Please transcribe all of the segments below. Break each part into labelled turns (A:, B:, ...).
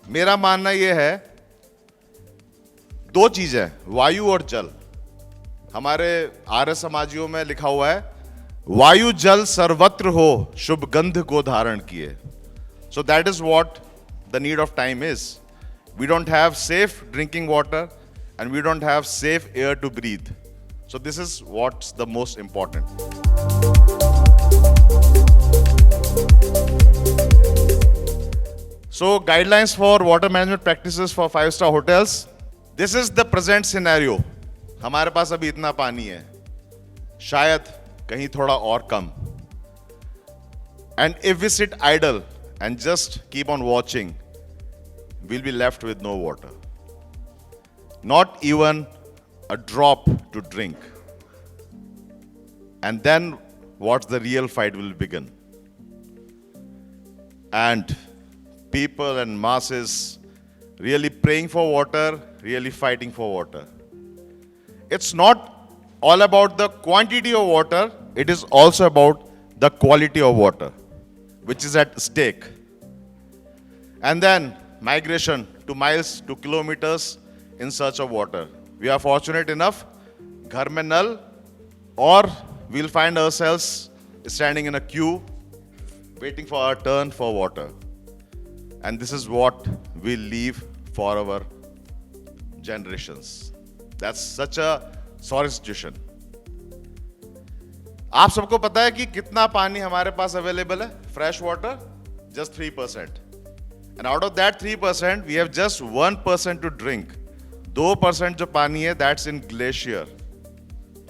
A: मेरा मानना यह है, दो चीजें, वायु और जल। हमारे आर्य समाजियों में लिखा हुआ है, वायु जल सर्वत्र हो, शुभ गंध को धारण किए। So that is what the need of time is. We don't have safe drinking water and we don't have safe air to breathe. So this is what's the most important. So guidelines for water management practices for 5-star hotels. This is the present scenario. हमारे पास अभी इतना पानी है, शायद कहीं थोड़ा और कम. And if we sit idle and just keep on watching, we'll be left with no water. Not even a drop to drink. And then what's the real fight will begin. And people and masses really praying for water, really fighting for water. It's not all about the quantity of water, it is also about the quality of water, which is at stake. And then migration to miles, to kilometers in search of water. We are fortunate enough, ghar mein nal, or we'll find ourselves standing in a queue, waiting for our turn for water. And this is what we'll leave for our generations. That's such a sorry situation. आप सबको पता है कि कितना पानी हमारे पास available है? Fresh water just 3%. And out of that 3%, we have just 1% to drink. 2% जो पानी है, that's in glacier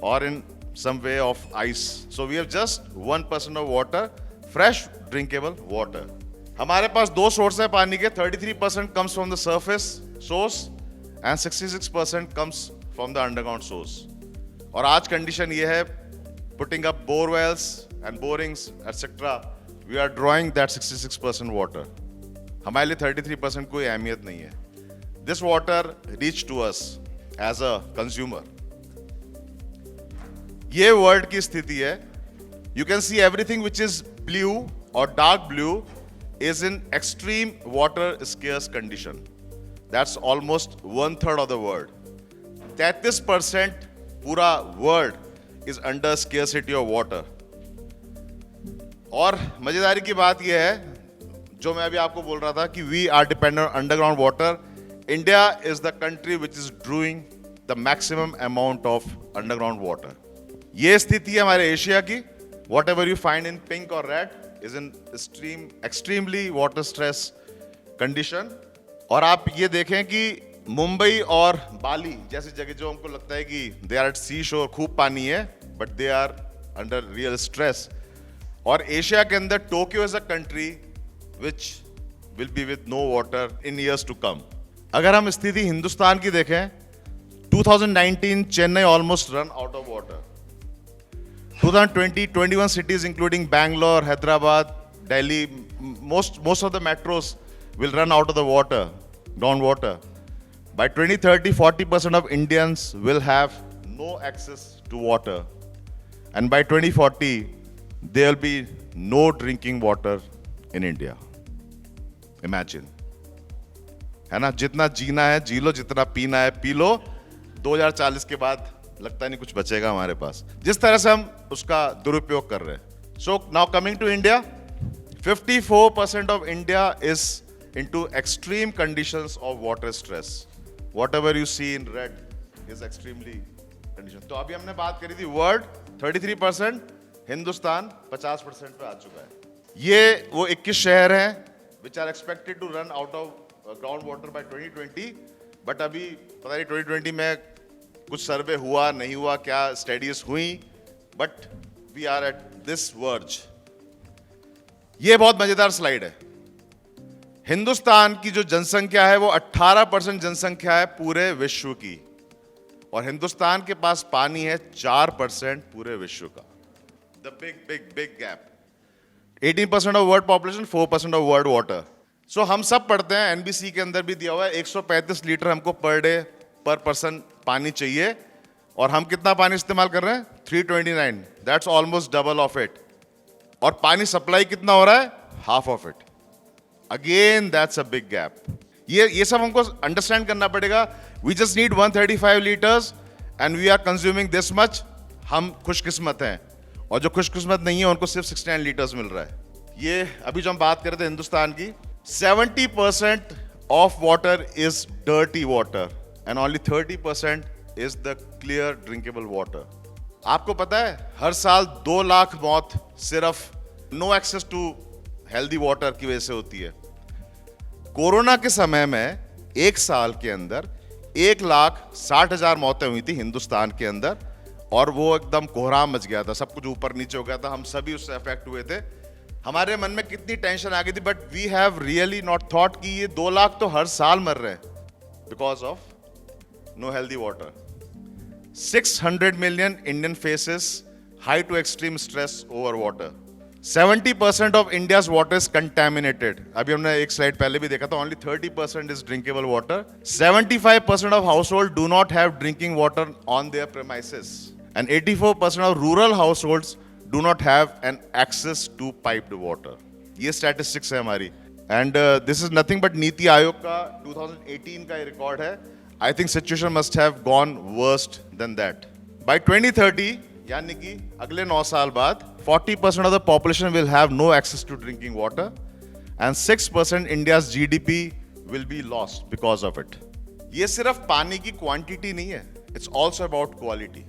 A: or in some way of ice. So we have just 1% of water, fresh drinkable water. हमारे पास दो source है पानी के. 33% comes from the surface source and 66% comes from the underground source. और आज कंडीशन ये है, putting up bore wells and borings etc. we are drawing that 66% water. हमारे लिए 33% कोई अहमियत नहीं है. This water reach to us as a consumer. ये वर्ल्ड की स्थिति है. You can see everything which is blue or dark blue is in extreme water scarce condition. That's almost 1/3 of the world. 33% पूरा world is under scarcity of water. और मजेदारी की बात यह है, जो मैं अभी आपको बोल रहा था कि we are dependent on underground water. India is the country which is drawing the maximum amount of underground water. ये स्थिति है हमारे एशिया की. Whatever you find in pink or red is in extremely water stress condition. और आप ये देखें कि मुंबई और बाली जैसी जगह जो हमको लगता है कि they are at sea shore, खूब पानी है, but they are under real stress. और एशिया के अंदर Tokyo is a country which will be with no water in years to come. अगर हम स्थिति हिंदुस्तान की देखें, 2019 Chennai almost run out of water. 2020, 21 cities including Bangalore, Hyderabad, Delhi, most of the metros will run out of the water, groundwater. By 2030, 40% of Indians will have no access to water. And by 2040, there will be no drinking water in India. Imagine. है ना, जितना जीना है जी लो, जितना पीना है P low. 2040 के बाद लगता नहीं कुछ बचेगा हमारे पास, जिस तरह से हम उसका दुरुपयोग कर रहे हैं. So now coming to India, 54% of India is into extreme conditions of water stress. Whatever you see in red is extremely condition. तो अभी हमने बात करी थी वर्ल्ड 33%, हिंदुस्तान 50% पे आ चुका है. ये वो 21 शहर हैं which are expected to run out of ground water by 2020. But अभी पता नहीं 2020 में कुछ सर्वे हुआ नहीं हुआ, क्या स्टडीज हुई, but we are at this verge. ये बहुत मजेदार स्लाइड है. हिंदुस्तान की जो जनसंख्या है वो 18% जनसंख्या है पूरे विश्व की, और हिंदुस्तान के पास पानी है 4% पूरे विश्व का. The big big big gap. 18% of world population, 4% of world water. So हम सब पढ़ते हैं, एनबीसी के अंदर भी दिया हुआ है 135 लीटर हमको पर डे पर पर्सन पानी चाहिए, और हम कितना पानी इस्तेमाल कर रहे हैं? 329. That's almost double of it. और पानी सप्लाई कितना हो रहा है? Half of it. Again that's a big gap. ये सब हमको अंडरस्टैंड करना पड़ेगा. We just need 135 litres and we are consuming this much. हम खुशकिस्मत हैं, और जो खुशकिस्मत नहीं है उनको सिर्फ 69 लीटर्स मिल रहा है. ये अभी जो हम बात कर रहे थे हिंदुस्तान की, 70% of water is dirty water and only 30% is the clear drinkable water. आपको पता है हर साल 2 लाख मौत सिर्फ no access to healthy water की वजह से होती है. कोरोना के समय में एक साल के अंदर 1,60,000 मौतें हुई थी हिंदुस्तान के अंदर, और वो एकदम कोहराम मच गया था, सब कुछ ऊपर नीचे हो गया था, हम सभी उससे अफेक्ट हुए थे. हमारे मन में कितनी टेंशन आ गई थी, but we have really not thought कि ये 2 लाख तो हर साल मर रहे हैं because of no healthy water. 600 million Indian faces high to extreme stress over water. 70% of India's water is contaminated. अभी हमने एक स्लाइड पहले भी देखा था. Only 30% is drinkable water. 75% of households do not have drinking water on their premises, and 84% of rural households do not have an access to piped water. ये statistics है हमारी. And this is nothing but NITI Aayog का 2018 का record है. I think situation must have gone worse than that. By 2030, यानी कि अगले 9 साल बाद 40% of the population will have no access to drinking water, and 6% India's GDP will be lost because of it. ये सिर्फ पानी की क्वांटिटी नहीं है, it's also about quality.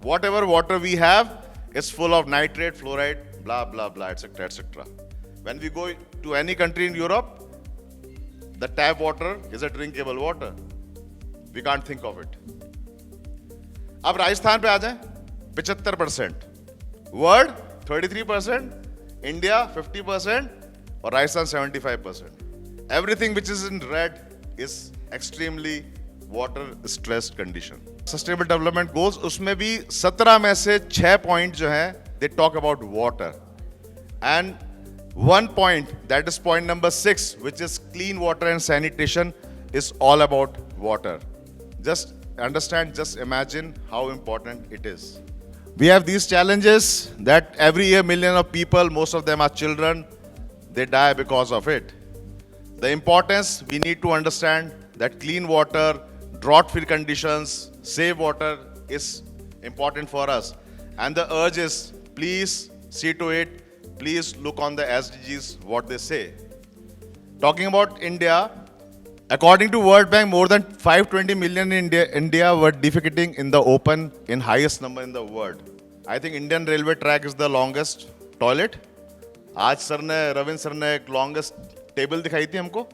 A: Whatever water we have is full of nitrate, fluoride, blah blah blah, etc. etc. When we go to any country in Europe, the tap water is a drinkable water. We can't think of it. अब राजस्थान पे आ जाएं, 75%, world 33%, India 50% और Rajasthan 75%. Everything which is in red is extremely water stressed condition. Sustainable Development Goals, उसमें भी 17 में से 6 point जो हैं they talk about water, and one point, that is point number 6, which is clean water and sanitation, is all about water. Just understand, just imagine how important it is. We have these challenges that every year millions of people, most of them are children, they die because of it. The importance, we need to understand that clean water, drought-free conditions, safe water is important for us. And the urge is, please see to it, please look on the SDGs, what they say. Talking about India, according to World Bank, more than 520 million in India were defecating in the open, in highest number in the world. I think Indian railway track is the longest toilet. आज sir ने, Ravindra sir ने एक longest table दिखाई थी हमको.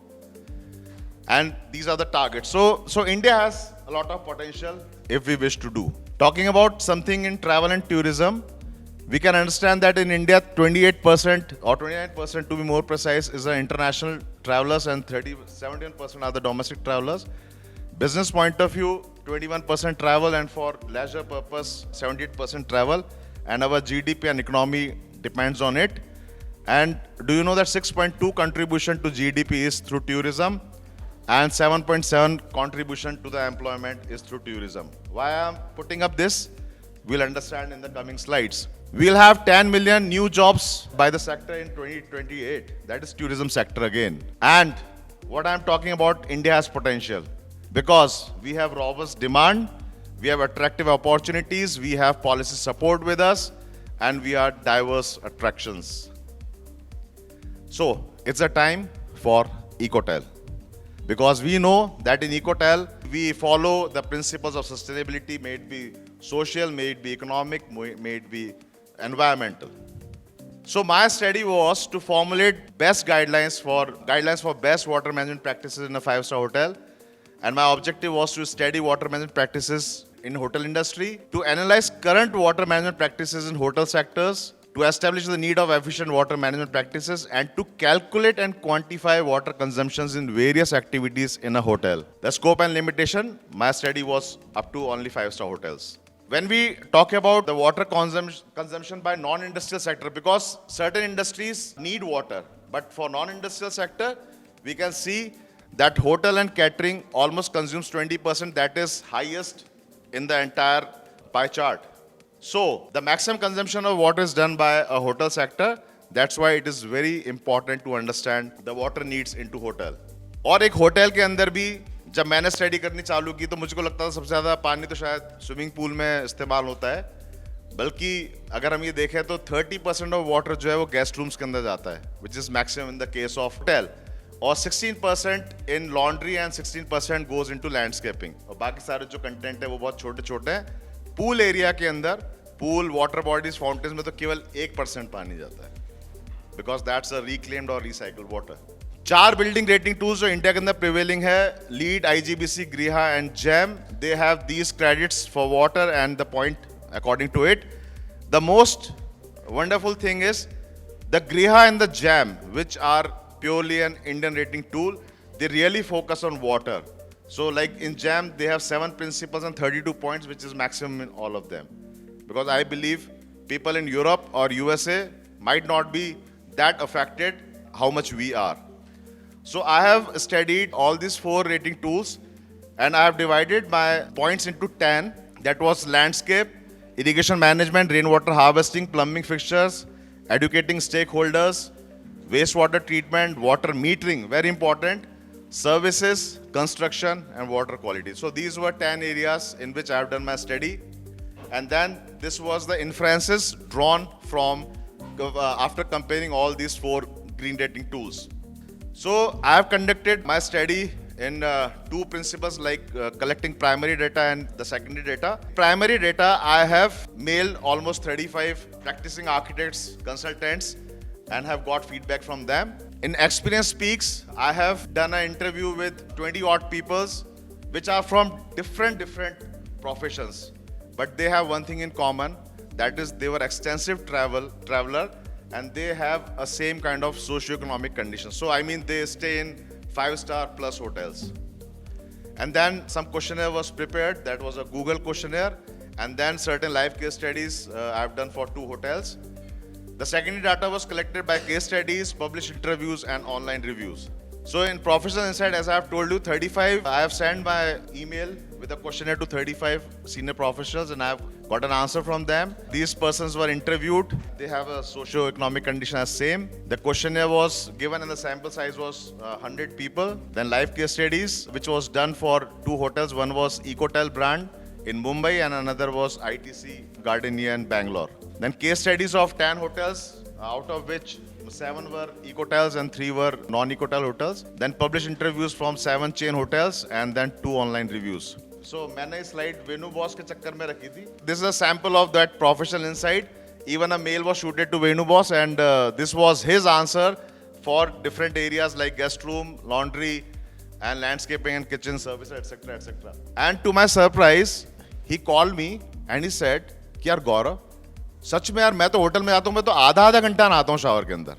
A: And these are the targets. So India has a lot of potential if we wish to do. Talking about something in travel and tourism, we can understand that in India, 28% or 29% to be more precise is the international travelers, and 71% are the domestic travelers. Business point of view, 21% travel, and for leisure purpose, 78% travel, and our GDP and economy depends on it. And do you know that 6.2 contribution to GDP is through tourism, and 7.7 contribution to the employment is through tourism. Why I am putting up this, we'll understand in the coming slides. We'll have 10 million new jobs by the sector in 2028. That is tourism sector again. And what I'm talking about, India has potential because we have robust demand, we have attractive opportunities, we have policy support with us, and we are diverse attractions. So it's a time for Ecotel. Because we know that in Ecotel, we follow the principles of sustainability, may it be social, may it be economic, may it be environmental. So my study was to formulate best guidelines for best water management practices in a 5-star hotel. And my objective was to study water management practices in hotel industry, to analyze current water management practices in hotel sectors, to establish the need of efficient water management practices, and to calculate and quantify water consumptions in various activities in a hotel. The scope and limitation, my study was up to only 5-star hotels. When we talk about the water consumption by non-industrial sector, because certain industries need water, but for non-industrial sector, we can see that hotel and catering almost consumes 20%. That is highest in the entire pie chart. So the maximum consumption of water is done by a hotel sector. That's why it is very important to understand the water needs into hotel. और एक hotel के अंदर भी जब मैंने study करनी चालू की तो मुझको लगता था सबसे ज़्यादा पानी तो शायद स्विमिंग पूल में इस्तेमाल होता है, बल्कि अगर हम ये देखें तो 30% ऑफ वाटर जो है वो गेस्ट रूम्स के अंदर जाता है, which is maximum in the case of hotel, और 16% in laundry and 16% goes into landscaping, और बाकी सारे जो कंटेंट है वो बहुत छोटे छोटे हैं। पूल एरिया के अंदर, पूल, वाटर बॉडीज, फाउंटेन्स में तो केवल 1% पानी जाता है, बिकॉज दैट्स अ रिक्लेम्ड और recycled water. 4 building rating tools जो इंडिया के अंदर प्रिवेलिंग है, लीड, आईजीबीसी, ग्रीहा and GEM, they have these credits for water and the point according to it. The most wonderful thing is the Griha and the Jam, which are purely an Indian rating tool, they really focus on water. So like in Jam, they have 7 principles and 32 points, which is maximum in all of them. Because I believe people in Europe or USA might not be that affected how much we are. So I have studied all these 4 rating tools and I have divided my points into 10. That was landscape, irrigation management, rainwater harvesting, plumbing fixtures, educating stakeholders, wastewater treatment, water metering, very important, services, construction, and water quality. So these were 10 areas in which I have done my study. And then this was the inferences drawn from after comparing all these 4 green rating tools. So I have conducted my study in 2 principles, like collecting primary data and the secondary data. Primary data, I have mailed almost 35 practicing architects, consultants, and have got feedback from them. In Experience Speaks, I have done an interview with 20 odd peoples, which are from different professions. But they have one thing in common, that is they were extensive traveler, and they have a same kind of socio-economic conditions. So I mean they stay in 5-star plus hotels. And then some questionnaire was prepared, that was a Google questionnaire, and then certain live case studies I've done for 2 hotels. The secondary data was collected by case studies, published interviews, and online reviews. So in Professional Insight, as I have told you, 35, I have sent my email with a questionnaire to 35 senior professionals and I have got an answer from them. These persons were interviewed. They have a socio-economic condition as same. The questionnaire was given and the sample size was 100 people. Then live case studies, which was done for 2 hotels. One was Ecotel brand in Mumbai and another was ITC Gardenia in Bangalore. Then case studies of 10 hotels, out of which 7 were ecotels and 3 were non-ecotel hotels. Then published interviews from 7 chain hotels and then 2 online reviews. So मैंने इस slide Venu boss के चक्कर में रखी थी. This is a sample of that professional insight. Even a mail was shooted to Venu boss and this was his answer for different areas like guest room, laundry, and landscaping and kitchen services, etc., etc. And to my surprise, he called me and he said कि यार गौरव, सच में यार मैं तो hotel में आता हूँ, मैं तो आधा घंटा नहाता हूँ शावर के अंदर,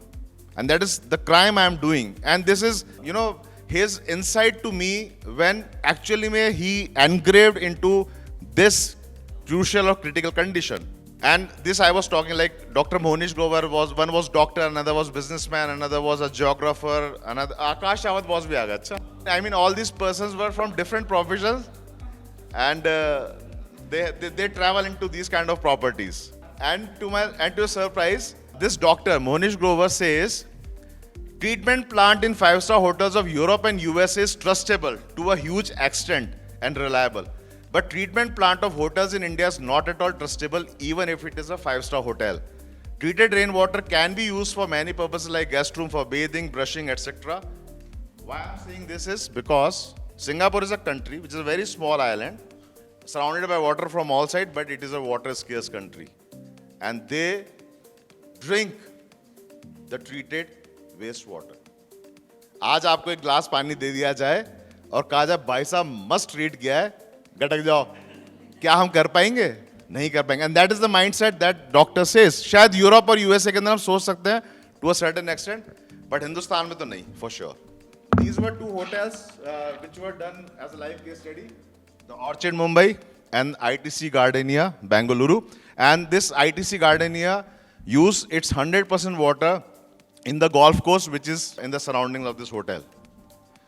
A: and that is the crime I am doing. And this is, you know, his insight to me when actually he engraved into this crucial or critical condition. And this I was talking like Dr. Mohnish Grover was, one was doctor, another was businessman, another was a geographer, another Akash Awad was bhi aa gaya. I mean all these persons were from different professions and they travel into these kind of properties. And to your surprise, this doctor, Mohnish Grover, says, treatment plant in 5-star hotels of Europe and US is trustable to a huge extent and reliable. But treatment plant of hotels in India is not at all trustable even if it is a 5-star hotel. Treated rainwater can be used for many purposes like guest room for bathing, brushing, etc. Why I am saying this is because Singapore is a country which is a very small island surrounded by water from all sides, but it is a water scarce country. And they drink the treated waste water. आज आपको एक glass पानी दे दिया जाए और कहा जाए भाई साहब मस्त ट्रीट किया है, गटक जाओ, क्या हम कर पाएंगे? नहीं कर पाएंगे. And that is the mindset that doctor says. शायद यूरोप और यूएसए के अंदर हम सोच सकते हैं to a certain extent, but Hindustan में तो नहीं, for sure. These were 2 hotels which were done as a live case study. The Orchid Mumbai and ITC Gardenia, Bengaluru. And this ITC Gardenia use its 100% water in the golf course which is in the surroundings of this hotel.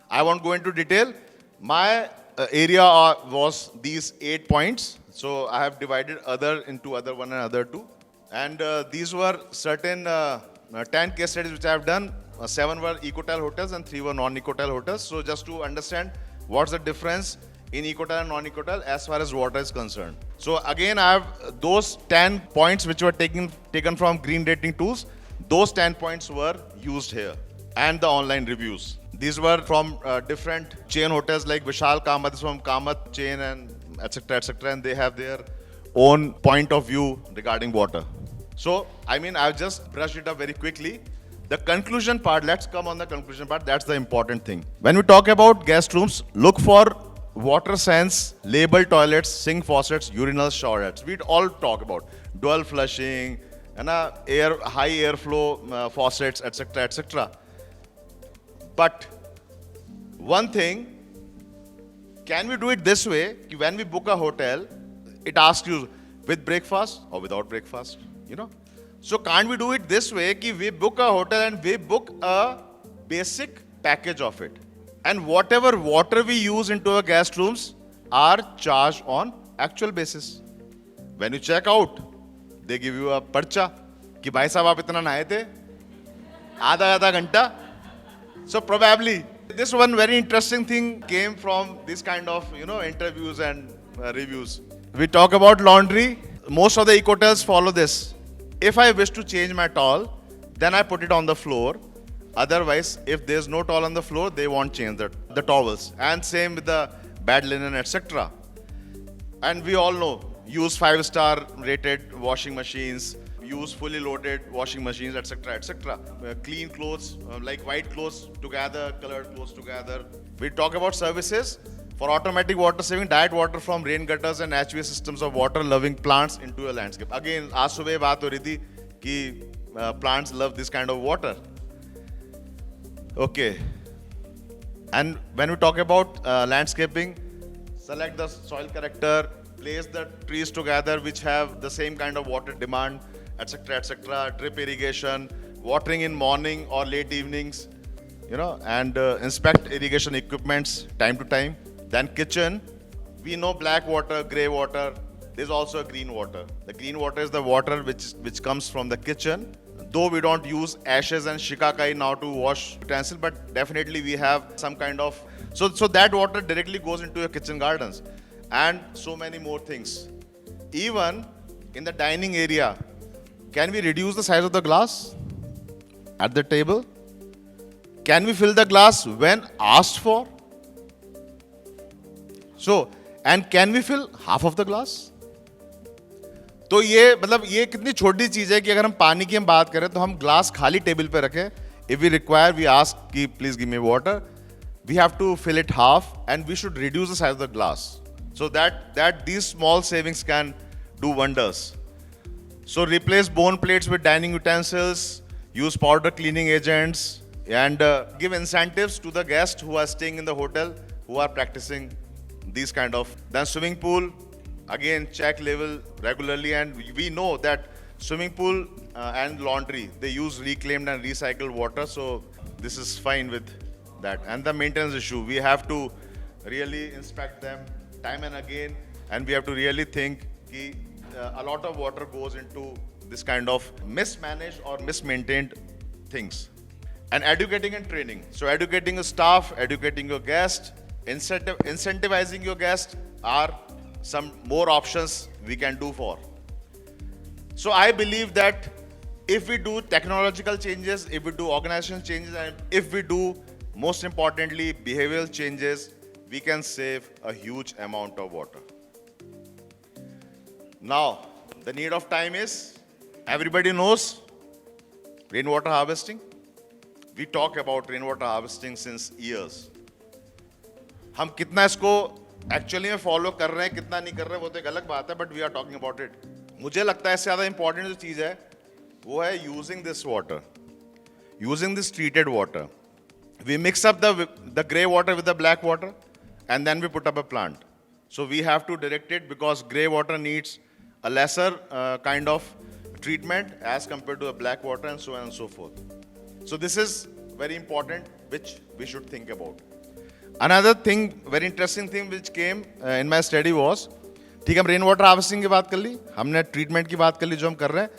A: I won't go into detail. My area was these 8 points. So I have divided other into other one and other two. And these were certain 10 case studies which I have done. 7 were ecotel hotels and 3 were non-ecotel hotels. So just to understand what's the difference in ecotel and non-ecotel as far as water is concerned. So again, I have those 10 points which were taken from green rating tools. Those 10 points were used here, and the online reviews. These were from different chain hotels like Vishal Kamath is from Kamath chain and etc. And they have their own point of view regarding water. So, I mean, I've just brushed it up very quickly. The conclusion part, let's come on the conclusion part. That's the important thing. When we talk about guest rooms, look for water sense, labeled toilets, sink faucets, urinals, showerettes. We all talk about dual flushing, and high airflow faucets, etc. But one thing, can we do it this way? When we book a hotel, it asks you with breakfast or without breakfast, you know. So can't we do it this way? We book a hotel and we book a basic package of it. And whatever water we use into our guest rooms are charged on actual basis. When you check out, they give you a parcha कि भाई साहब आप इतना नहाए थे आधा घंटा. So probably this one very interesting thing came from this kind of interviews and reviews. We talk about laundry. Most of the eco-hotels follow this. If I wish to change my towel, then I put it on the floor. Otherwise, if there's no towel on the floor, they won't change the towels. And same with the bed linen, etc. And we all know, use 5-star rated washing machines, use fully loaded washing machines, etc. Clean clothes, like white clothes together, colored clothes together. We talk about services for automatic water saving, direct water from rain gutters and HVAC systems of water loving plants into a landscape. Again, आज सुबह बात हो रही थी कि plants love this kind of water. Okay. And when we talk about landscaping, select the soil corrector, place the trees together which have the same kind of water demand, etc. Drip irrigation, watering in morning or late evenings, and inspect irrigation equipments time to time. Then kitchen, we know black water, gray water. There's also a green water. The green water is the water which comes from the kitchen. Though we don't use ashes and shikakai now to wash utensils, but definitely we have some kind of... So that water directly goes into your kitchen gardens. And so many more things. Even in the dining area, can we reduce the size of the glass at the table? Can we fill the glass when asked for? So, and can we fill half of the glass? तो ये कितनी छोटी चीज है कि अगर हम पानी की बात करें तो हम ग्लास खाली टेबल पे रखें. If we require, we ask कि please give me water. We have to fill it half and we should reduce the size of the glass. So that these small savings can do wonders. So replace bone plates with dining utensils, use powder cleaning agents, and give incentives to the guests who are staying in the hotel who are practicing these kind of. Then swimming pool, again check level regularly, and we know that swimming pool and laundry, they use reclaimed and recycled water, so this is fine with that. And the maintenance issue, we have to really inspect them time and again, and we have to really think कि a lot of water goes into this kind of mismanaged or mismaintained things. And educating and training. So educating your staff, educating your guests, incentivizing your guests are some more options we can do for. So I believe that if we do technological changes, if we do organizational changes, and if we do, most importantly, behavioral changes, we can save a huge amount of water. Now, the need of time is, everybody knows, rainwater harvesting. We talk about rainwater harvesting since years. हम कितना इसको actually में follow कर रहे हैं, कितना नहीं कर रहे हैं, वो तो एक अलग बात है, but we are talking about it. मुझे लगता है इससे ज़्यादा इंपॉर्टेंट जो चीज़ है वो है using this water, using this treated water. We mix up the gray water with the black water, and then we put up a plant. So we have to direct it because gray water needs a lesser kind of treatment as compared to a black water, and so on and so forth. So this is very important, which we should think about. Another thing, very interesting thing which came in my study was, ठीक है, हम rain water harvesting की बात कर ली, हमने treatment की बात कर ली जो हम कर रहे हैं.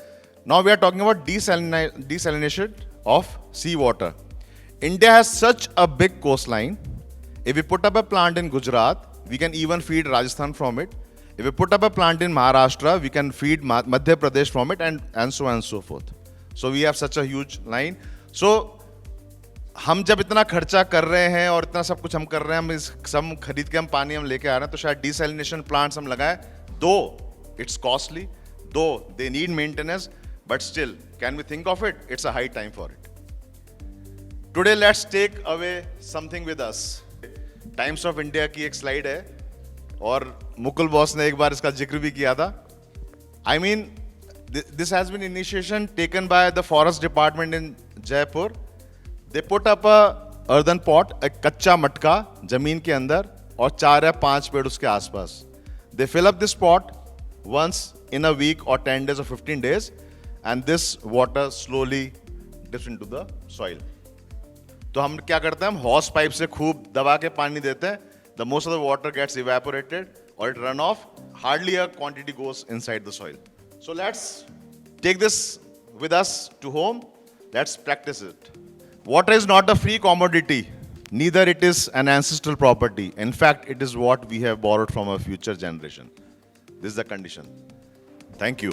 A: Now we are talking about desalination of sea water. India has such a big coastline. If we put up a plant in Gujarat, we can even feed Rajasthan from it. If we put up a plant in Maharashtra, we can feed Madhya Pradesh from it, and so on and so forth. So we have such a huge line. So हम जब इतना खर्चा कर रहे हैं और इतना सब कुछ हम कर रहे हैं, हम इस सब खरीद के हम पानी हम लेके आ रहे हैं, तो शायद डिसैलिनेशन प्लांट्स हम लगाएं. दो it's costly, though they need maintenance, but still can we think of it, it's a high time for it. Today let's take away something with us. Times of India की एक slide है और Mukul boss ने एक बार इसका जिक्र भी किया था. I mean this has been initiation taken by the forest department in Jaipur. They put up a earthen pot, एक कच्चा मटका जमीन के अंदर, और 4 या 5 पेड़ उसके आसपास. They fill up this pot once in a week or 10 days or 15 days, and this water slowly dips into the soil. तो हम क्या करते हैं, हम हॉस पाइप से खूब दबा के पानी देते हैं. The most of the water gets evaporated or it run off. Hardly a quantity goes inside the soil. So let's take this with us to home. Let's practice it. Water is not a free commodity, neither it is an ancestral property. In fact, it is what we have borrowed from our future generation. This is the condition. Thank you.